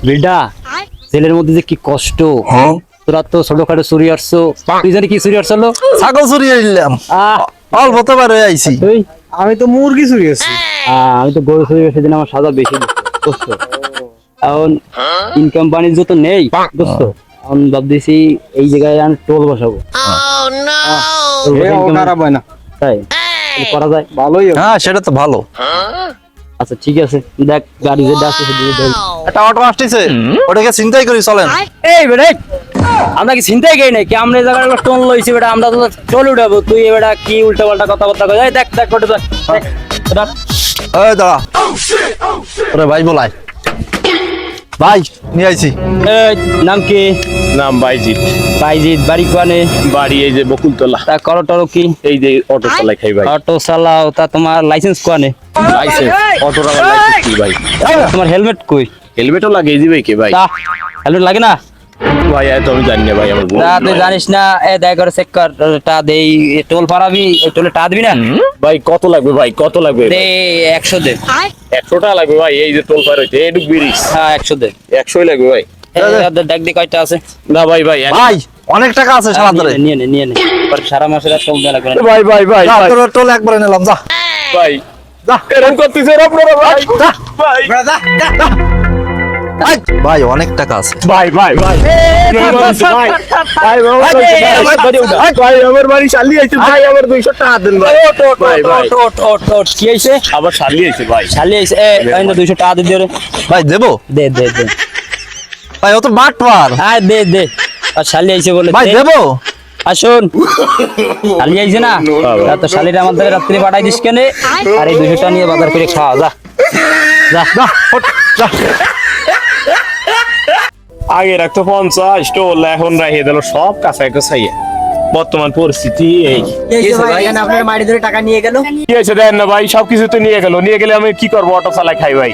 বেটা ছেলের মধ্যে যে কি কষ্ট। তোরা তো ছোটখাটো চুরি আসছো, তুই জানি কি চুরি আসলো? ছাগল চুরি আইলাম, অল্প তো বার হয়ে আইছি। তুই? আমি তো মুরগি চুরি আছি। আমি তো গরু চুরি সেদিন আমার সাজা বেশি দোস্ত। এখন ইনকাম বাণিজ্য তো নেই দোস্ত, এখন ভাবতেছি এই জায়গায় আমি টোল বসাবো। টোল বসে income- খারাপ হয় না, তাই করা যায়। ভালোই হবে। হ্যাঁ সেটা তো ভালো। আচ্ছা ঠিক আছে, দেখ গাড়ি যেটা আছে সেদিকে ধর। একটা অটো আসতেছে, ওটাকে চিন্তাই করি চলেন। এই বেটা আমরা কি চিন্তাই গেই নাই কি আমরা এই জায়গায় একটা টোল লইছি বেটা, আমরা তো টোল উঠাবো, তুই বেটা কি উল্টা পাল্টা কথাবার্তা কই? এই দেখ দেখ ওটা দেখ এটা এই দাঁড়া, ওরে ভাই বলাই, ভাই নিয়ে আইছি। এই নাম কি? নাম বাইজিৎ। বাইজিৎ, বাড়ি কোয়ানে? বাড়ি এই যে বকুলতলা। তা করো টরো কি? এই যে অটো চালাই খাই ভাই। অটো চালাও, তা তোমার লাইসেন্স কোয়ানে? লাইসেন্স অটো চালার লাইসেন্স কি ভাই? তোমার হেলমেট কই? হেলমেটও লাগিয়ে দিবে কে ভাই? তা হেলমেট লাগে না? ভাই এত আমি জানি না ভাই, আমার ভুল। তা তুই জানিস না? এ দেখ করে চেক কর, টা দেই টোল পারাবি, টোলে টা দিবি না? ভাই কত লাগবে ভাই, কত লাগবে? দে 100 দে। 100 টাকা লাগবে ভাই, এই যে টোল পার হইতে এডুক বিরিজ। হ্যাঁ 100 দে। 100ই লাগবে ভাই। দেখ দি কয়টা আছে। না ভাই ভাই ভাই অনেক টাকা আছে সারা ধরে। নিয়ে নে নিয়ে নে, পরে সারা মাসের আর টোল দেয়া লাগবে না। ভাই ভাই ভাই যা, ভাই, তোর টোল একবারে নিলাম, যা ভাই যা এরকম করতেছেন আপনারা ভাই? যা। ভাই ভাই, ভাই অনেক টাকা আছে। ভাই ভাই ভাই ভাই ভাই আমার বাড়ি শালি আইছে ভাই, আমার 200 টাকা দেন ভাই। ভাই ভাই ওট কি হইছে? আবার শালি আইছে ভাই। শালি আইছে, এই না 200 টাকা দে রে। ভাই দেবো? দে দে দে, ভাই ও তো বাটপার। আয় দে দে। আর শালি আইছে বলে ভাই দে। দেবো? আসুন, শালি আইছে না? তা তো শালিটা আমাদের রাত্রি পাঠাই দিস কেনে? আর এই 200 টাকা নিয়ে বাজার করে খাওয়া যা যা। যা ওঠ, যা। আগে রাখতো 50 টোল, এখন রাখিয়ে দিল সব কাঁচায় কাঁচাইয়া। বর্তমান পরিস্থিতি এই। আপনার মারি ধরে টাকা নিয়ে গেল। কি হয়েছে দেন না ভাই, সবকিছু তো নিয়ে গেল, নিয়ে গেলে আমি কি করবো? অটো চালাই খাই ভাই।